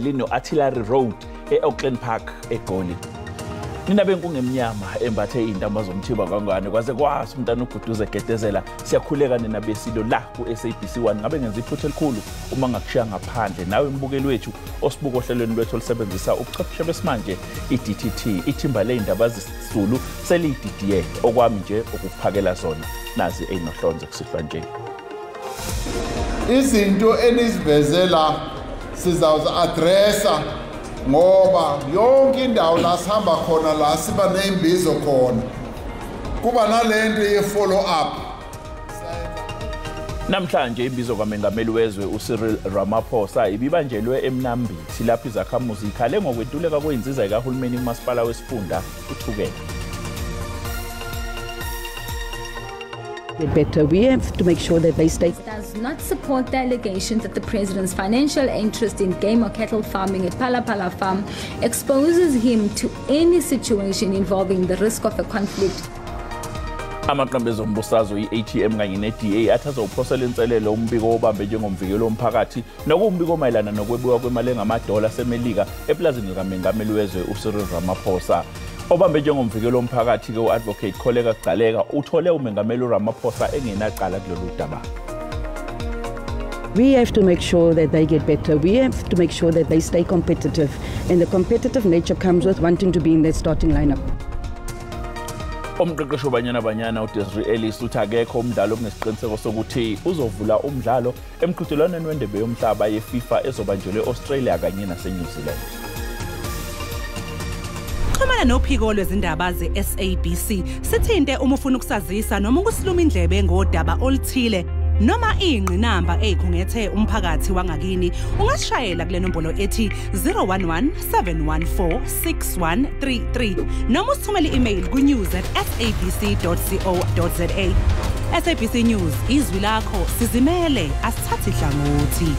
emaphambilini no-Artillery Road e-Auckland Park eGoli. Nina benkungemnyama embathe indaba zomthiba kangane kwaze kwasi umntana uGuduze Gedezela siyakhuleka nina besilo la ku-SABC 1 ngabe ngenza iphutha elikhulu uma ngakushiya ngaphandle nawe mbukeli wethu osibuka ohlelweni lwethu olusebenzisa ubuchwepheshe besimanje i-DTT ithimba leindaba zesiZulu seliyididiye okwami nje ukuphakela zona nazi eyinohlonze kusihlwa nje. Izinto enizivezela sizawuzi-adressa ngoba yonke indawo la sihamba khona la siba nembizo khona kuba nalento ye-follow up. Namhlanje imbizo kaMengameli wezwe uCyril Ramaphosa ibibanjelwe eMnambithi lapho izakhamuzi ikhale ngokwentuleka kweyinsiza kahulumeni kumasipala wesifunda uthukela. Better. We have to make sure that they stay. Does not support the allegation that the president's financial interest in game or cattle farming at Palapala Farm exposes him to any situation involving the risk of a conflict. Amaqembu ezombusazwe i-ATM kanye ne-DA athatha uphosela inselelo umbiko obambe njengomvikeli womphakathi nokumbiko mayelana nokwebiwa kwemali engamadola asemelika eplazini likaMengameli wezwe uCyril Ramaphosa. Obambe njengomvikeli womphakathi ke u-advocate Kholeka Gcaleka uthole uMengameli Ramaphosa engenaqala kulolu daba. We have to make sure that they get better. We have to make sure that they stay competitive. And the competitive nature comes with wanting to be in their starting lineup. Umqeqeshi wabanyana uDesiree Ellis uthi akekho umdlalo okunesiqiniseko sokuthi uzovula umdlalo emqhudelwaneni wendebe yomhlaba yeFIFA ezobanjelwe eAustralia kanye naseNew Zealand. Xhumana nophiko lwezindaba ze-SABC sithinte uma ufuna ukusazisa noma ukusiluma indlebe ngodaba oluthile noma ingqinamba eyikhungethe umphakathi wangakini ungasishayela kule nombolo ethi 011 714 6133 noma usithumele i-email ku-news@sabc.co.za. SABC News izwi lakho sizimele asithathi hlangothi.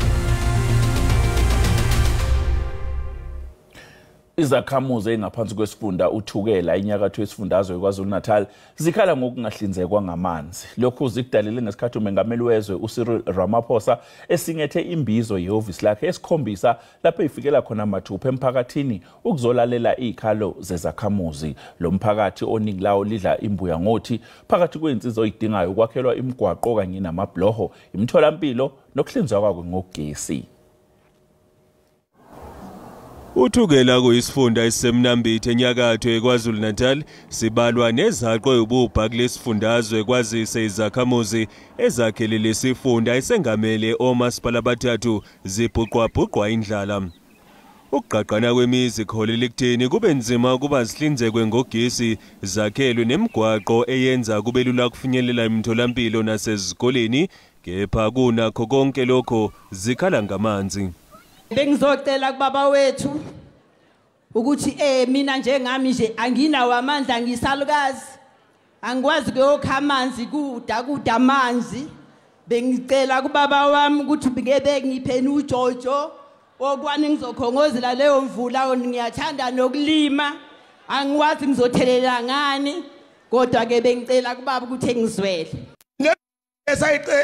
Izakhamuzi engaphansi kwesifunda uthukela inyakatho yesifundazwe kwaZulu-Natal zikhala ngokungahlinzekwa ngamanzi. Lokhu zikudalile ngesikhathi uMengameli wezwe uCyril Ramaphosa esingethe imbizo yehhovisi lakhe esikhombisa lapho ifikela khona mathupha emphakathini ukuzolalela izikhalo zezakhamuzi. Lo mphakathi oningi lawo lidla imbuya ngothi phakathi kweinsizo oyidingayo ukwakhelwa imigwaqo kanye namabloho, imitholampilo nokuhlinzwa kwakhe ngogesi. Uthukela kuyisifunda esisemnambithi enyakatho eKwaZulu-Natal sibalwa nezaqo ebubha kulesifundazwe kwazise izakhamuzi ezakhele lesifunda esengamele omasipala abathathu zibhuqwa indlala. Ukugqaqana kwemizi kuholela ekutheni kube nzima ukuba zihlinzekwe ngogesi, zakhelwe nemigwaqo eyenza kube lula kufinyelela emitholampilo nasezikoleni, kepha kunakho konke lokho zikhala ngamanzi. Bengizocela kubaba wethu ukuthi mina njengami nje anginawo amandla ngisalukazi angikwazi ukuyokha amanzi kuda amanzi. Bengicela kubaba wami ukuthi ngeke ngipheni uJojo okwani ngizokhongozela leyo mvula ngiyathanda nokulima angikwazi ngizothelela ngani kodwa ke bengicela kubaba ukuthi engizwele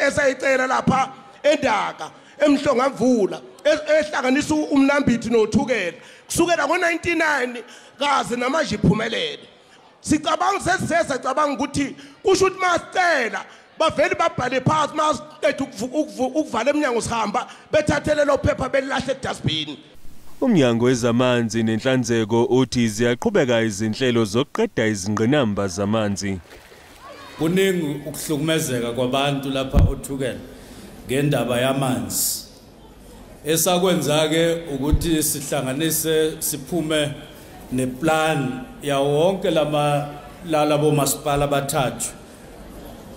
esayicela lapha endaka emhlonga mvula ehlanganisa umnambithi nothukela kusukela ngo99 kaze namanje iphumelele. Sicabanga sesicabanga ukuthi kusho ukuthi masicela baveli babhale phansi masiqeda ukuvala eminyango sihamba bethathele lo phepha belilahle edustbin. Umnyango wezamanzi nenhlanzeko uthi ziyaqhubeka izinhlelo zokuqeda izingqinamba zamanzi. Kuningi ukuhlukumezeka kwabantu lapha othukela ngendaba yamanzi. Esakwenza ke ukuthi sihlanganise siphume neplan ya wonke labo masipala abathathu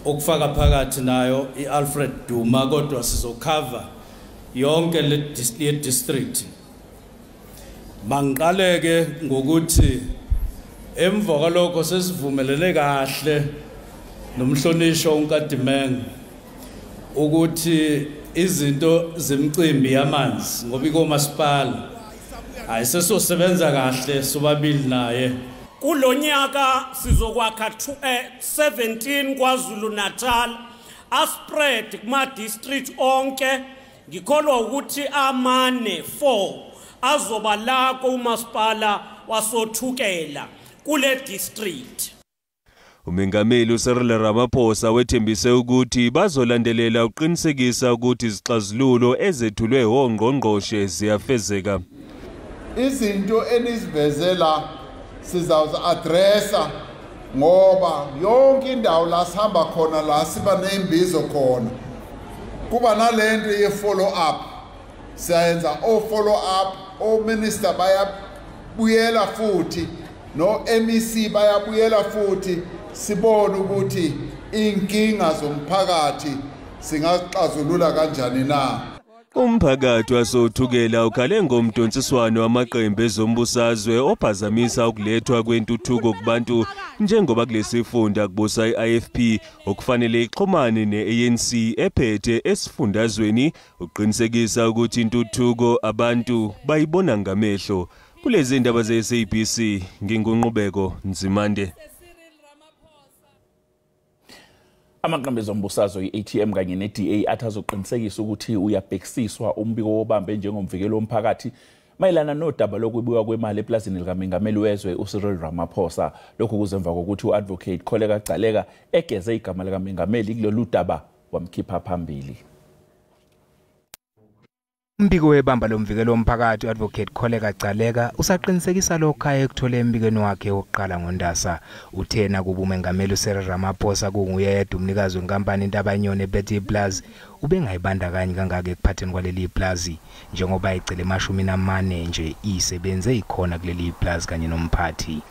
okufaka phakathi nayo iAlfred Duma kodwa sizocover yonke le district. Mangiqale ke ngokuthi emva kwalokho sesivumelene kahle nomhlonisho uNkadimengo ukuthi izinto zemicimbi yamanzi ngoba ikomasipala ayisesosebenza kahle sobabili naye. Kulonyaka sizokwakha 17 KwaZulu-Natal aspread kuma district onke ngikholwa ukuthi amane 4 azoba la kumasipala wasothukela kule district. Umengameli uCyril Ramaphosa wethembise ukuthi bazolandelela uqinisekisa ukuthi izixazululo ezethulwe ongqongqoshe ziyafezeka. Izinto enizivezela sizawuza addressa ngoba yonke indawo la sihamba khona la siba nembizo khona kuba nalento ye follow up siyenza o follow up o minister bayabuyela futhi no MEC bayabuyela futhi sibone ukuthi inkinga zomphakathi singaxazulula kanjani na. Umphakathi wasothukela ukhale ngomdonsiswano wamaqembu ezombusazwe ophazamisa ukulethwa kwentuthuko kubantu njengoba kulesifunda kubusa iIFP okufanele ixhumane neANC ephethe esifundazweni uqinisekisa ukuthi intuthuko abantu bayibona ngamehlo. Kulezi ndaba zeSABC ngingunqubeko Nzimande. Amaqembu ezombusazwe iATM kanye neDA athazoqinisekisa ukuthi uyabhekisiswa umbiko wobambe njengomvikelo womphakathi mayelana nodaba lokwebiwa kwemali eplazini likaMengameli wezwe uCyril Ramaphosa. Lokhu kuzemva kokuthi uadvocate Kholeka Gcaleka egeze igama likaMengameli kulolu daba wamkhipha phambili. Umbiko webamba lomvikelo womphakathi uadvocate Kholeka Gcaleka usaqinisekisa lokho ayekuthole embikweni wakhe wokuqala ngoNdasa. Uthena kuba umengameli uCyril Ramaphosa kunguye yedwa umnikazi wenkampani intabanyoni eBetty Plaza ubengayibandakanyi kangaka ekuphatheni kwaleli plaza njengoba icele 40 nje isebenze ikhona kuleli plaza kanye nomphathi.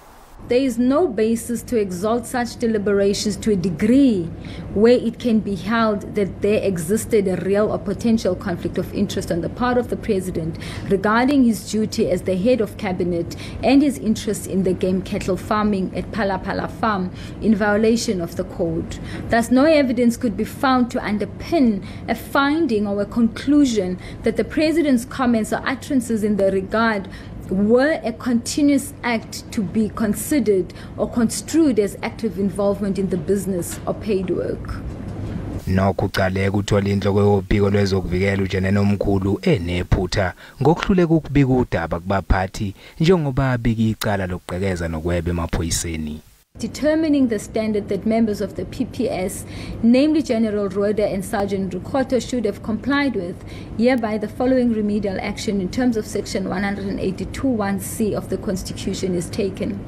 There is no basis to exalt such deliberations to a degree where it can be held that there existed a real or potential conflict of interest on the part of the President regarding his duty as the head of cabinet and his interest in the game cattle farming at Phala Farm in violation of the code. Thus, no evidence could be found to underpin a finding or a conclusion that the President's comments or utterances in the regard were a continuous act to be considered or construed as active involvement in the business or paid work. Nokho Gcaleka uthola inhloko yobiko lwezokuvikela uJenene omkhulu enephutha ngokuhluleka ukubika udaba kubaphathi njengoba abika icala lokuqhekeza nokweba emaphoyiseni. Determining the standard that members of the PPS, namely General Roeder and Sergeant Rukoto, should have complied with, hereby the following remedial action in terms of Section 182(1)(c) of the Constitution is taken.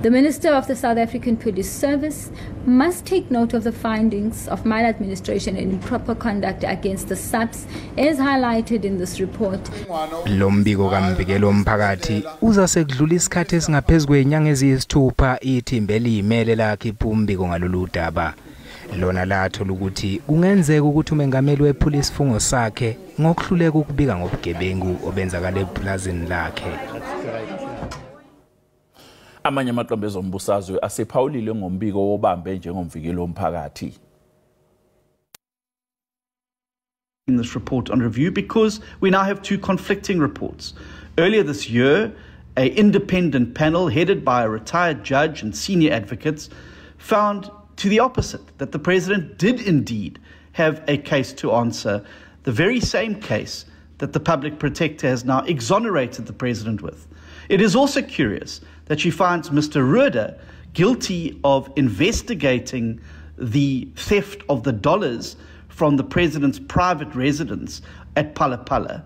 The Minister of the South African Police Service must take note of the findings of maladministration and improper conduct against the SABC as highlighted in this report. Lombiko kamvikelo womphakathi uza sekudlula isikhathi esingaphezulu kwenyanga eziyisithupha ithimba eliyimele lakhe iphumbiko ngalolu daba. Lona lathola ukuthi kungenzeka ukuthi umengameli wepolice sifungo sakhe ngokuhluleka ukubika ngobugebengu obenzakala eplazini lakhe. Amanye amaqembu ezombusazwe asephawulile ngombiko wobambe njengomvikelo womphakathi. In this report on review because we now have two conflicting reports. Earlier this year, an independent panel headed by a retired judge and senior advocates found to the opposite, that the President did indeed have a case to answer, the very same case that the public protector has now exonerated the President with. It is also curious that she finds Mr. Roeder guilty of investigating the theft of the dollars from the President's private residence at Phala,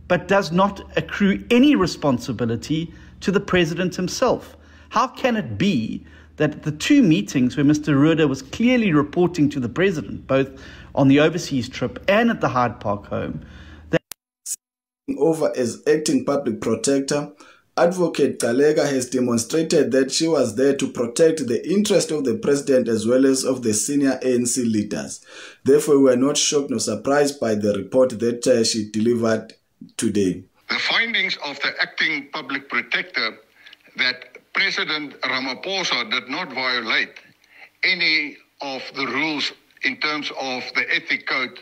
but does not accrue any responsibility to the President himself. How can it be that the two meetings where Mr. Roeder was clearly reporting to the President, both on the overseas trip and at the Hyde Park home, that over as acting public protector, Advocate Gcaleka has demonstrated that she was there to protect the interest of the President as well as of the senior ANC leaders. Therefore, we are not shocked nor surprised by the report that she delivered today. The findings of the acting public protector that President Ramaphosa did not violate any of the rules in terms of the ethic code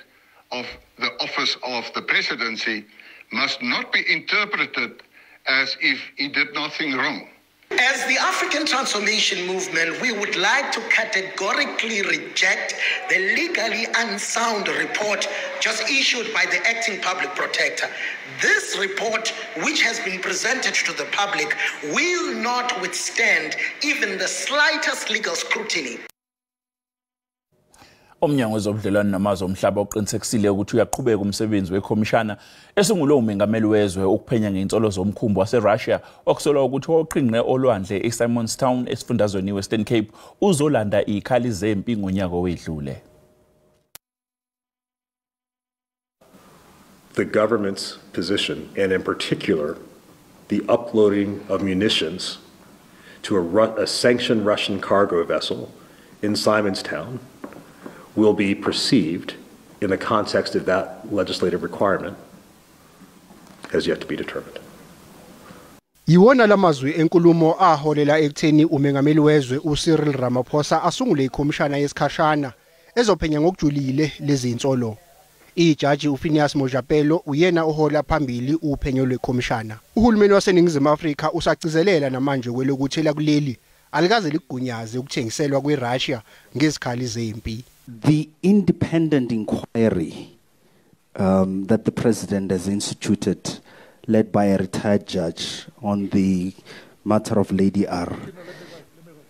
of the office of the presidency must not be interpreted as if he did nothing wrong. As the African Transformation Movement, we would like to categorically reject the legally unsound report just issued by the acting public protector. This report, which has been presented to the public, will not withstand even the slightest legal scrutiny. Umnyango wezobudlelwano namazwe omhlaba uqinisekisile ukuthi uyaqhubeka umsebenzi wekhomishana esingulo umengameli wezwe ukuphenya ngeinsolo zomkhumbi waseRussia okusolwa ukuthi oqhinqe olwandle eSimonstown esifundazweni Western Cape uzolanda ikhali zempi ngonyaka owedlule. The government's position, and in particular, the uploading of munitions to a sanctioned Russian cargo vessel in Simonstown will be perceived in the context of that legislative requirement has yet to be determined. Iwona lamazwi enkulumo aholela ekutheni umengameli wezwe uCyril Ramaphosa asungule ikhomishana yesikhashana ezophenya ngokujulile lezi insolo. Ijaji uPhinias Mojapelo uyena ohola phambili uphenyo lwekhomishana. Uhulumeni waseNingizimu Afrika usagcizelela namanje kwelokuthela kuleli alikaze ligunyaze ukuthengiselwa kweRussia ngezikhali zempi. The independent inquiry that the president has instituted, led by a retired judge on the matter of Lady R,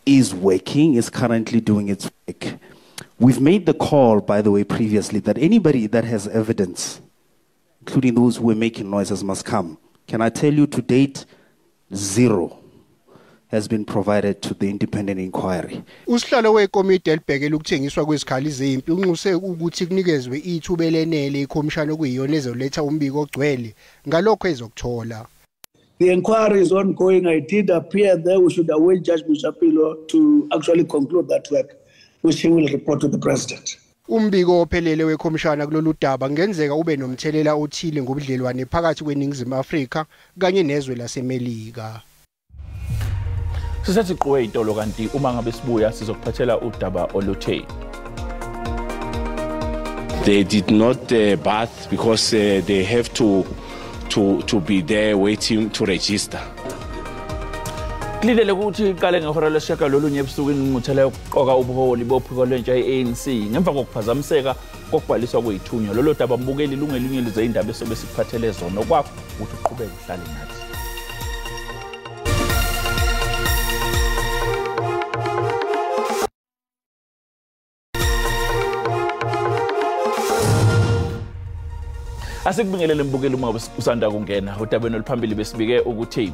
is working, is currently doing its work. We've made the call, by the way, previously, that anybody that has evidence, including those who are making noises, must come. Can I tell you, to date, 0 has been provided to the independent inquiry. Usihlalo wekomiti elibhekela ukuthengiswa kwezikhali zempi unxuse ukuthi kunikezwe ithuba elenele ikhomishana okuyiyona ezoletha umbiko ogcwele ngalokho ezokuthola. The inquiry is ongoing. I did appear there. We should await Judge Mujapelo to actually conclude that work, which he will report to the president. Umbiko ophelele wekhomishana kulolu daba ngenzeka ube nomthelela othile ngobudlelwane phakathi kweNingizimu Afrika kanye nezwe laseMelika. Sisathi qowe itolo kanti uma ngabe sibuya sizokuphathela udaba oluthe. They did not bath because they have to be there waiting to register. Kulindele ukuthi iqale ngehora lesishaka lolunye ebusuku ingqungquthela yokuqoka ubuholi bophiko lwentsha ye-ANC ngemva kokuphazamiseka kokubhaliswa kwethunywa. Lolo daba mbukeli lungelinye lezindaba esobe sikuphathele zona kwakho ukuthi uqhubeke uhlale nathi. Asikubingelele mbukeli uma usanda kungena udabeni oluphambili besibike ukuthi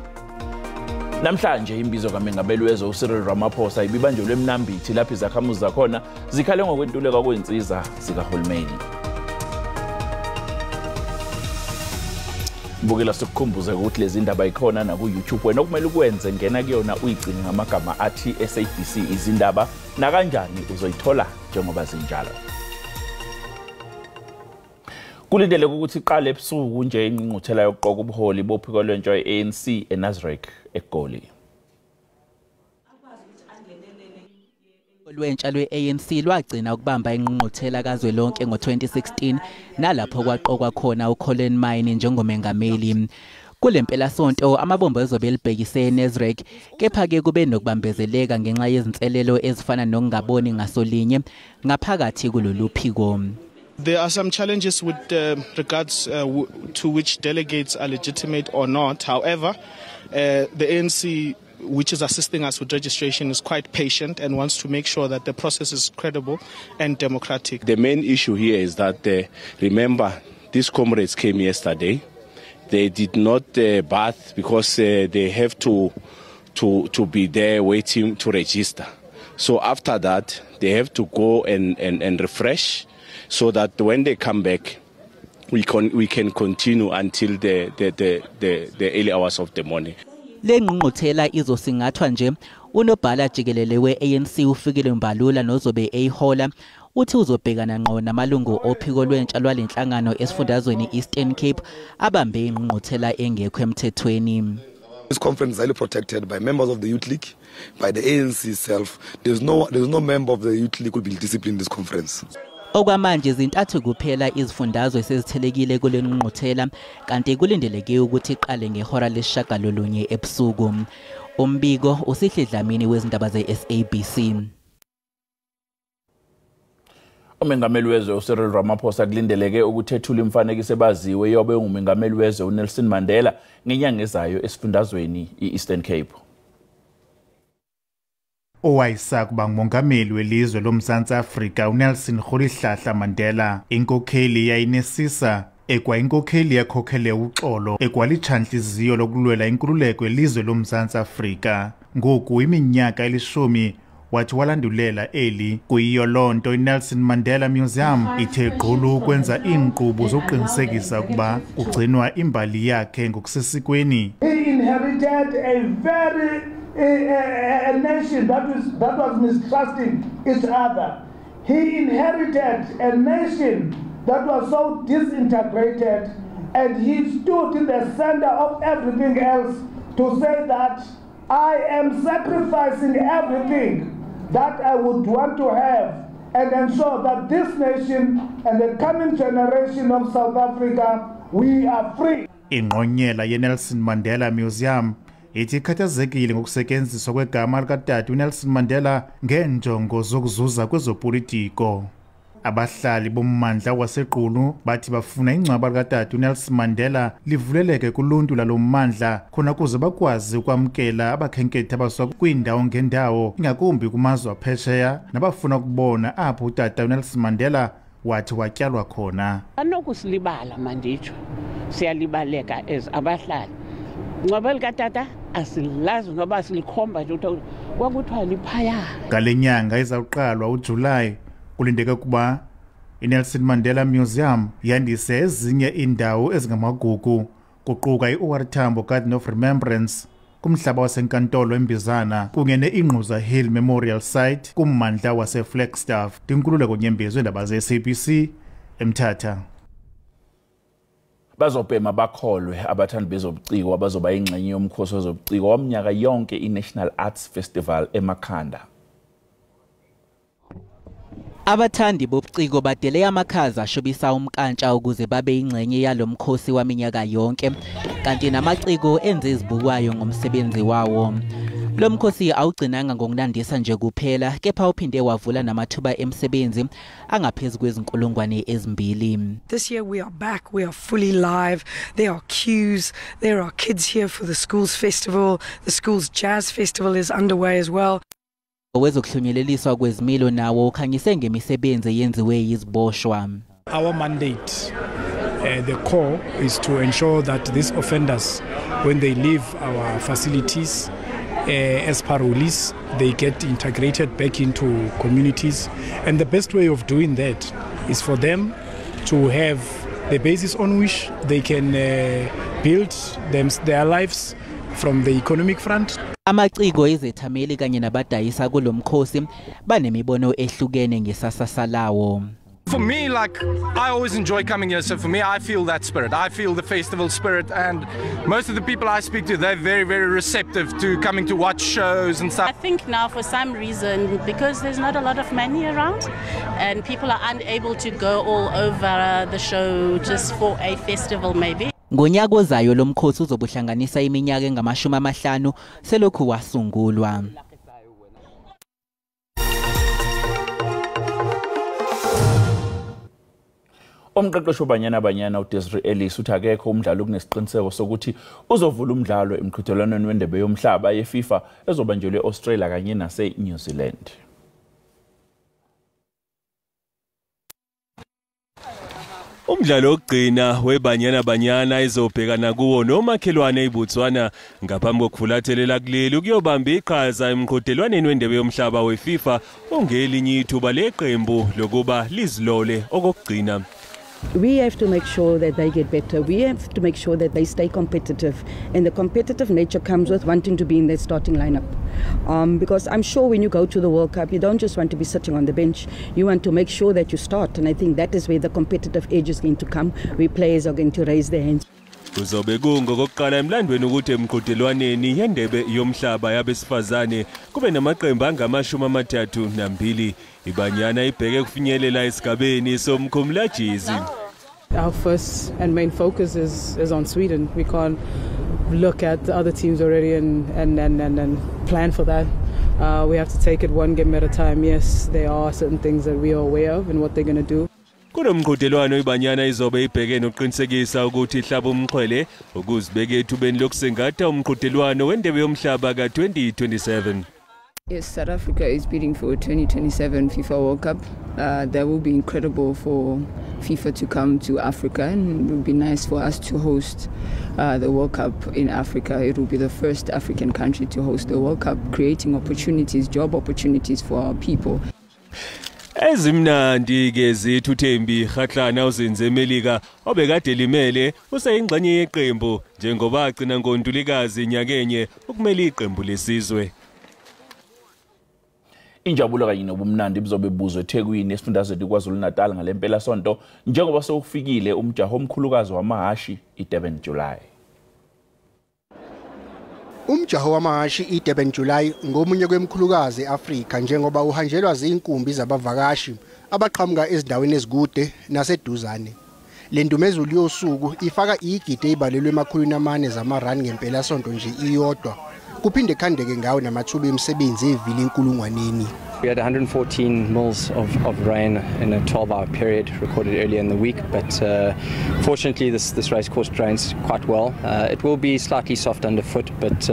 namhlanje imbizo kaMengameli wezwe uCyril Ramaphosa ibibanjwe emnambithi lapho izakhamuzi zakhona zikhale ngokwentuleka kwensiza zikahulumeni. Mbukela sikukhumbuze ukuthi lezi ndaba ikhona na ku YouTube wena okumele ukwenze ngena kuyona uyigcine ngamagama athi SABC Izindaba na kanjani uzoyithola njengoba zinjalo. Kulindele ukuthi iqale ebusuku nje ingqungquthela yokuqoka ubuholi bophiko lwentsha ye-ANC eNazareth eGoli. Lwentsha lwe-ANC lwagcina ukubamba ingqungquthela kazwelonke ngo-2016 nalapho kwaqokwa khona uColin Mine njengomengameli. Kule mpelasonto amabombo ezobe libhekise eNazareth kepha-ke kube nokubambezeleka ngenxa yezinselelo ezifana nokungaboni ngasolinye ngaphakathi kulolu phiko. There are some challenges with regards to which delegates are legitimate or not. However, the ANC, which is assisting us with registration, is quite patient and wants to make sure that the process is credible and democratic. The main issue here is that, remember, these comrades came yesterday. They did not bath because they have to be there waiting to register. So after that, they have to go and refresh, so that when they come back, we can continue until the early hours of the morning. Le ngqungquthela izosingathwa nje unobhala jikelele we-ANC uFikile Mbalula nozobe eyihola uthi uzobhekana ngqo namalungu ophiko lwentsha lwalenhlangano esifundazweni Eastern Cape abambe ingqungquthela engekho emthethweni. This conference is highly protected by members of the Youth League, by the ANC itself. There's no member of the Youth League who will be disciplined in this conference. Okwamanje izintathu kuphela izifundazwe sezithelekile kule ngqungquthela kanti kulindeleke ukuthi iqale ngehora lesishagalolunye ebusuku. Umbiko uSihle Dlamini wezindaba ze-SABC. Umengameli wezwe uCyril Ramaphosa kulindeleke ukuthethula imfanekiso ebaziwe yobe ungumengameli wezwe uNelson Mandela ngenyanga ezayo esifundazweni iEastern Cape. Owayesakuba ngumongameli welizwe loMzantsi Afrika uNelson Rolihlahla Mandela inkokheli yayinesisa ekwayinkokheli yakhokhele uxolo ekwalitshantliziyo lokulwela inkululeko yelizwe loMzantsi Afrika. Ngoku iminyaka elishumi wathi walandulela eli kuyiyo loo nto iNelson Mandela Museum ithe gqulu ukwenza iinkqubo zokuqinisekisa ukuba kugcinwa imbali yakhe ngokusesikweni. He inherited a nation that was mistrusting each other. He inherited a nation that was so disintegrated, and he stood in the center of everything else to say that I am sacrificing everything that I would want to have and ensure that this nation and the coming generation of South Africa, we are free. Ingqonyela yeNelson Mandela Museum ithi ikhathazekile ngokusetyenziswa kwegama likatata uNelson Mandela ngeenjongo zokuzuza kwezopolitiko. Abahlali bommandla waseQunu bathi bafuna ingcwaba likatata uNelson Mandela livuleleke kuluntu lalo mmandla khona kuze bakwazi ukwamkela abakhenkethi abasuka kwiindawo ngendawo ingakumbi kumazwe aphesheya nabafuna ukubona apho utata uNelson Mandela wathi watyalwa khona. Anokusilibala manditsho siyalibaleka abahlali. Ngcwaba likatata asilazi noba silikhomba nje kwakuthiwa liphaya. Ngale nyanga izawuqalwa uJulayi kulindeke kuba iNelson Mandela Museum yandise ezinye indawo ezingamagugu kuquka iOR Tambo Garden of Remembrance kumhlaba wasenkantolo eMbizana kunye neIngquza Hill Memorial Site kummandla waseFlagstaff. Dinkululeko Nyembezi indaba ze-SABC eMthatha. Bazobhema bakholwe abathandi bezobuciko abazoba ingxenye yomkhosi wezobuciko waminyaka yonke iNational Arts Festival eMakhanda. Abathandi bobuciko badele amakhaza ashobisa umkantsha ukuze babe ingxenye yalomkhosi waminyaka yonke kanti namaciko enze izibukwayo ngomsebenzi wawo. Lo mkhosi awugcinanga ngokunandisa nje kuphela kepha uphinde wavula namathuba emsebenzi angaphezulu kwezinkulungwane ezimbili. This year we are back, we are fully live. There are queues, there are kids here for the schools festival. The schools jazz festival is underway as well. Wezokuhlunyeliswa kwezimilo nawo ukhanyise ngemisebenzi yenziwe yiziboshwa. Our mandate, the core, is to ensure that these offenders, when they leave our facilities, as per release, they get integrated back into communities. And the best way of doing that is for them to have the basis on which they can build their lives from the economic front. Amaciko ezethameli kanye nabadayisa kulomkhosi banemibono ehlukene ngesasasa lawo. For me, like, I always enjoy coming here, so for me, I feel that spirit. I feel the festival spirit, and most of the people I speak to, they're very, very receptive to coming to watch shows and stuff. I think now, for some reason, because there's not a lot of money around, and people are unable to go all over the show just for a festival maybe. Ngonyaka ozayo lo mkhosi uzobuhlanganisa iminyaka engama-50 selokhu wasungulwa. Umqeqeshi wabanyana uDesiree Ellis uthi akekho umdlalo kunesiqiniseko sokuthi uzovula umdlalo emqhudelwaneni wendebe yomhlaba yeFIFA ezobanjelwe eAustralia kanye naseNew Zealand. Umdlalo ogcina webanyana izobhekana kuwo nomakhelwane eBotswana ngaphambi kokuvulathelela kuleli kuyobamba iqhaza emqhudelwaneni wendebe yomhlaba weFIFA ongelinye ithuba leqembu lokuba lizilole okugcina. We have to make sure that they get better. We have to make sure that they stay competitive. And the competitive nature comes with wanting to be in their starting lineup. Because I'm sure when you go to the World Cup, you don't just want to be sitting on the bench. You want to make sure that you start. And I think that is where the competitive edge is going to come, where players are going to raise their hands. kuzobe kungokokuqala emlandweni ukuthi emqhudelwaneni yendebe yomhlaba yabesifazane kube namaqembu angama-32 iBanyana ibheke kufinyelela esigabeni somkhumulajizi. Our first and main focus is on Sweden. We can't look at the other teams already and plan for that. We have to take it one game at a time. Yes, there are certain things that we are aware of and what they're going to do. Kulo mqhudelwano iBanyana izobe ibheke nokuqinisekisa ukuthi ihlaba umxhwele ukuzibeka ethubeni lokusengatha umqhudelwano wendebe yomhlaba ka-2027. Yes, South Africa is bidding for 2027 FIFA World Cup. That will be incredible for FIFA to come to Africa, and it would be nice for us to host the World Cup in Africa. It will be the first African country to host the World Cup, creating opportunities, job opportunities for our people. Ezimnandi ke zethu Thembi Kgatlana uzenze eMelika obekade limele useyingxenye yeqembu njengoba agcina ngoNtulikazi nyakenye ukumela iqembu lesizwe. Injabulo kanye nobumnandi bizobe buzwe eThekwini esifundazweni kwaZulu-Natal ngalempela sonto njengoba sewufikile umjaho omkhulukazi wamahashi iDurban July. Umjaho wamahashi iDurban July ngomunye kwemkhulukazi eAfrika njengoba uhanjelwa zinkumbi zabavakashi abaqhamuka ezindaweni ezikude naseduzane. Le ndumezulu yosuku ifaka igidi ezibalelwe emakhulu zamarandi ngempela sonto nje iyodwa. Kuphinde khandeke ngawo namathuba emisebenzi evile inkulungwaneni. We had 114 mils of rain in a 12-hour period recorded earlier in the week, but fortunately this race course drains quite well. It will be slightly soft underfoot, but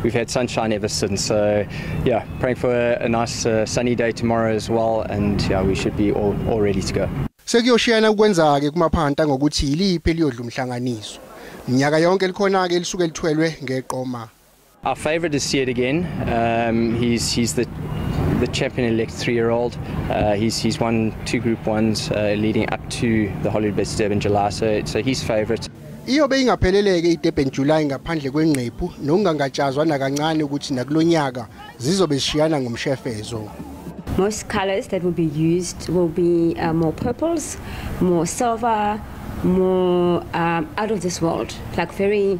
we've had sunshine ever since. So yeah, praying for a nice sunny day tomorrow as well, and yeah, we should be all ready to go. Sekuyoshiyana ukwenzake kumaphanta ngokuthi iliphi eliyodla umhlanganiso. Minyaka yonke likhona ke lisuke lithwelwe ngeqoma. Our favourite is See It Again. He's the champion-elect 3-year-old. He's won 2 Group 1s leading up to the Hollywood Best Durban July, so he's favourite. Iyobe ingapheleleke iDurban July ngaphandle kwenqephu nokungangatshazwa nakancane ukuthi nakulonyaka zizobe zishiyana ngomshefezo. Most colors that will be used will be more purples, more silver, more out of this world, like very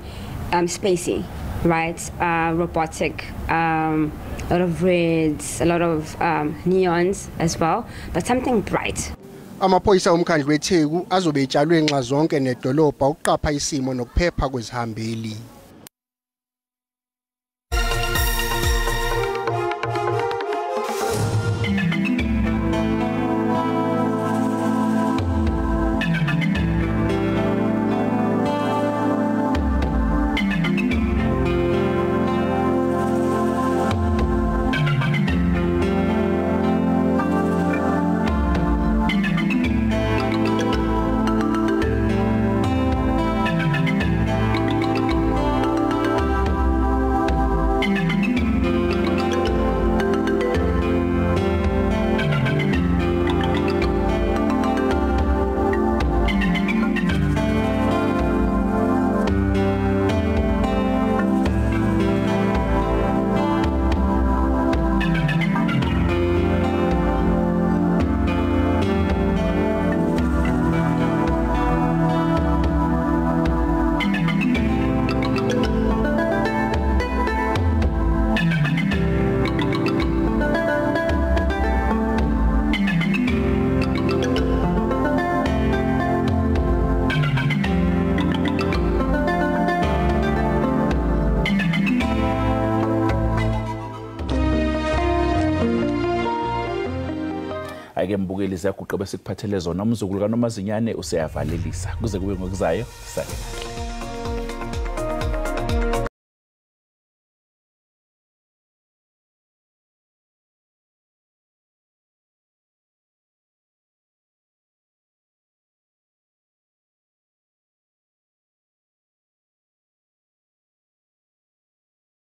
spacey. Right, robotic, a lot of reds, a lot of neons as well, but something bright. Amaphoyisa omkhandlu weTheku azobe etshalwe enxa zonke nedolobha ukuqapha isimo nokuphepha kwezihambeli. Ake mbukeli siyaguqa bese kuphathele zona umzukulu kaNomazinyane useyavalelisa kuze kube ngokuzayo sake